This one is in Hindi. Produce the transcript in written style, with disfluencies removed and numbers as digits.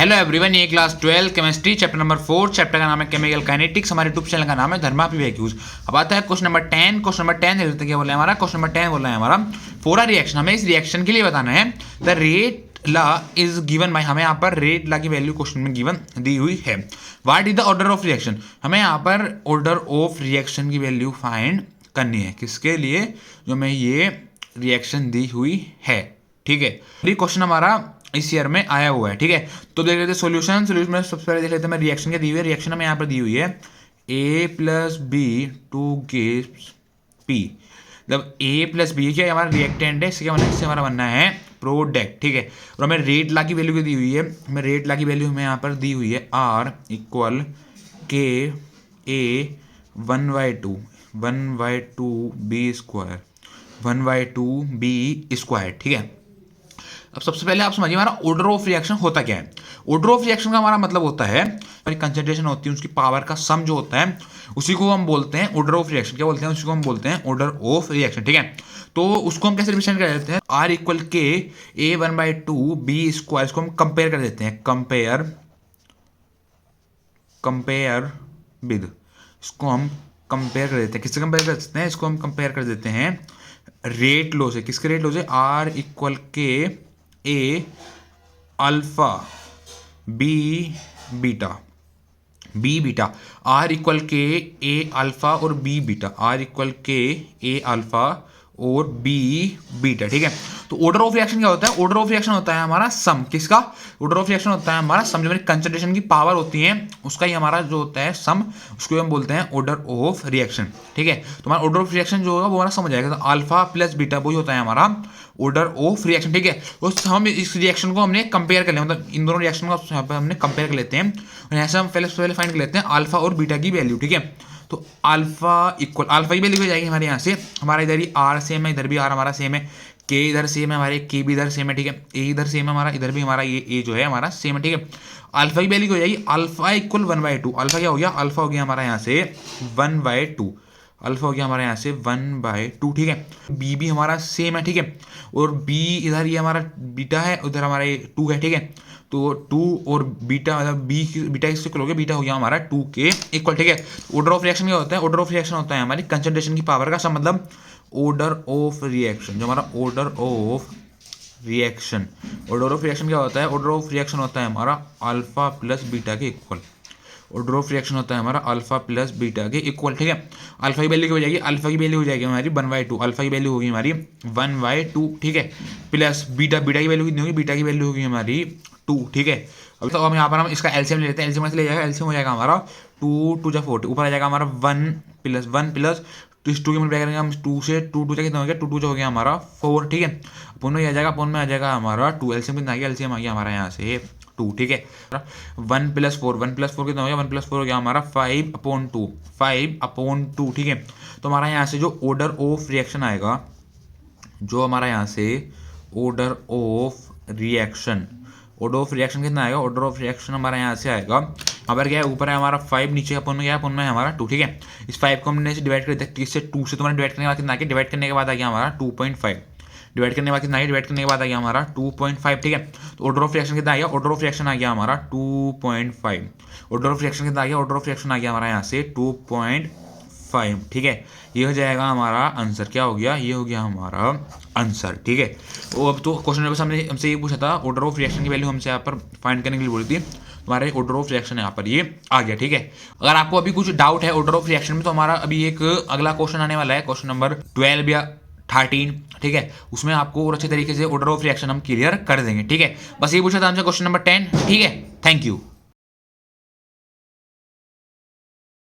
हेलो एवरीवन, ये class 12 chemistry chapter number 4, chapter का नाम है केमिकल काइनेटिक्स। हमारे यूट्यूब चैनल का नाम है धर्मा पीवीक्यूज। अब आता है क्वेश्चन नंबर 10। क्वेश्चन नंबर 10 क्या बोला है हमारा? क्वेश्चन नंबर 10 बोला है हमारा फॉर अ रिएक्शन। हमें इस रिएक्शन के लिए बताना है the rate law is given by. हमें यहाँ पर रेट ला की वैल्यू क्वेश्चन में गिवन दी हुई है। What is the order of reaction? हमें यहाँ पर ऑर्डर ऑफ रिएक्शन की वैल्यू फाइंड करनी है। किसके लिए? जो में ये रिएक्शन दी हुई है। ठीक है, ये क्वेश्चन हमारा इस ईयर में आया हुआ है। ठीक है, तो देख लेते हैं सॉल्यूशन में सबसे पहले देख लेते हैं मैं रिएक्शन क्या दी हुई है। रिएक्शन हमें यहाँ पर दी हुई है a + b two gives p। जब a + b क्या हमारा रिएक्टेंट है, इससे क्या बनना है? इससे हमारा बनना है प्रोडक्ट। ठीक है, और हमें रेट ला की वैल्यू दी हुई है। हमें रेट ला की वैल्यू हमें यहाँ पर दी हुई है r = k a 1/2 1/2b² 1/2b²। ठीक है, अब सबसे पहले आप समझिए हमारा ऑर्डर ऑफ रिएक्शन होता क्या है। ऑर्डर ऑफ रिएक्शन का हमारा मतलब होता है हमारी कंसंट्रेशन होती है उसकी पावर का सम जो होता है उसी को हम बोलते हैं ऑर्डर ऑफ रिएक्शन। क्या बोलते हैं? उसी को हम बोलते हैं ऑर्डर ऑफ रिएक्शन। ठीक है, तो उसको हम कैसे रिप्रेजेंट कर देते हैं? r = k a 1/2b²। इसको हम कंपेयर कर देते हैं, कंपेयर विद। इसको हम कंपेयर कर देते हैं, किससे कंपेयर कर सकते हैं? इसको हम कंपेयर कर देते हैं रेट लो से। किसके रेट लो से? r = k a alpha b beta r = k a alpha और b beta r = k a alpha और b बीटा। ठीक है, तो ऑर्डर ऑफ रिएक्शन क्या होता है? ऑर्डर ऑफ रिएक्शन होता है हमारा सम। किसका? ऑर्डर ऑफ रिएक्शन होता है हमारा सम। जो हमारी कंसंट्रेशन की पावर होती है उसका ही हमारा जो होता है सम, उसको हम बोलते हैं ऑर्डर ऑफ रिएक्शन। ठीक है, तो हमारा ऑर्डर ऑफ रिएक्शन जो होगा वो हमारा समझ आएगा। तो अल्फा + बीटा वही होता है हमारा ऑर्डर ऑफ रिएक्शन। ठीक है, उस हम इस रिएक्शन को हमने कंपेयर कर लिया, मतलब इन दोनों रिएक्शन को यहाँ पर हमने कंपेयर कर लेते हैं और यहाँ से हम पहले फाइंड कर लेते हैं अल्फा और बीटा की वैल्यू। ठीक है, तो अल्फा की वैल्यू हो जाएगी हमारे यहाँ से, हमारा इधर ही r सेम है, इधर भी r हमारा सेम है, k इधर सेम है, हमारे k भी इधर सेम है। ठीक है, a इधर सेम है हमारा, इधर भी हमारा ये a जो है हमारा सेम है। ठीक है, अल्फा की वैल्यू हो जाएगी अल्फा = 1/2। अल्फा क्या हो गया? अल्फा हो गया हमारा यहाँ से 1/2। अल्फा हो गया हमारे यहाँ से 1/2। ठीक है, b भी हमारा सेम है। ठीक है, और b इधर ये हमारा बीटा है, उधर हमारा 2 है। ठीक है, तो 2 और बीटा मतलब बीटा इससे इक्वल हो गया, बीटा हो गया हमारा 2 के इक्वल। ठीक है, ऑर्डर ऑफ रिएक्शन क्या होता है? ऑर्डर ऑफ रिएक्शन होता है हमारी कंसंट्रेशन की पावर का सम, मतलब ऑर्डर ऑफ रिएक्शन। जो हमारा ऑर्डर ऑफ रिएक्शन क्या होता है? ऑर्डर ऑफ रिएक्शन होता है हमारा अल्फा + बीटा के इक्वल। ऑर्डर ऑफ रिएक्शन होता है हमारा अल्फा + बीटा के इक्वल। ठीक है, अल्फा की वैल्यू हो जाएगी, अल्फा की वैल्यू हो जाएगी हमारी 1/2। अल्फा की वैल्यू होगी हमारी 1/2। ठीक है, प्लस बीटा की वैल्यू कितनी होगी? बीटा की वैल्यू होगी हमारी 2। ठीक है, अभी तो हम यहाँ पर हम इसका एलसीएम ले लेते हैं। एलसीएम से ले जाएगा, एलसीएम हो जाएगा हमारा 2 × 4, ऊपर आ जाएगा हमारा 1 + तो इस 2 की मल्टीप्लाई करेंगे हम, 2 से 2 कितना हो गया? 2 हो गया हमारा 4। ठीक है, अपोन में आ जाएगा, अपोन में आ जाएगा हमारा 2। एलसीएम कितना आ गया? एलसीएम आ गया हमारा यहाँ से 2। ठीक है, 1 + 4 कितना हो गया? 1 + 4 हो गया हमारा 5/2। ठीक है, तो हमारा यहाँ से जो ऑर्डर ऑफ रिएक्शन आएगा, जो हमारा यहाँ से ऑर्डर ऑफ रिएक्शन कितना आएगा? ऑर्डर ऑफ रिएक्शन हमारा यहाँ से आएगा, यहाँ पर क्या है? ऊपर है हमारा 5, नीचे अपन में क्या है? अपन में है हमारा 2। ठीक है, इस 5 को हमने डिवाइड कर दिया, 30 से 2 से तुम्हारे डिवाइड करने के बाद कितना आ गया? डिवाइड करने के बाद आ गया हमारा 2.5। डिवाइड करने के बाद कितना आ गया? डिवाइड करने के बाद आ गया हमारा 2.5। ठीक है, तो ऑर्डर ऑफ रिएक्शन कितना आ गया? ऑर्डर ऑफ रिएक्शन आ गया हमारा 2.5। ऑर्डर ऑफ रिएक्शन कितना आ गया? ऑर्डर ऑफ रिएक्शन आ गया हमारा यहाँ से 2.5। ठीक है, ये हो जाएगा हमारा आंसर। क्या हो गया? ये हो गया हमारा आंसर। ठीक है, वो अब तो क्वेश्चन पेपर हमसे ये पूछा था ऑर्डर ऑफ रिएक्शन की वैल्यू हमसे यहाँ पर फाइंड करने के लिए बोली थी, हमारे ऑर्डर ऑफ रिएक्शन यहाँ पर ये आ गया। ठीक है, अगर आपको अभी कुछ डाउट है ऑर्डर ऑफ रिएक्शन में तो हमारा अभी एक अगला क्वेश्चन आने वाला है, क्वेश्चन नंबर 12 या 13। ठीक है, उसमें आपको और अच्छे तरीके से ऑर्डर ऑफ रिएक्शन हम क्लियर कर देंगे। ठीक है, बस ये पूछा था हमसे क्वेश्चन नंबर 10। ठीक है, थैंक यू।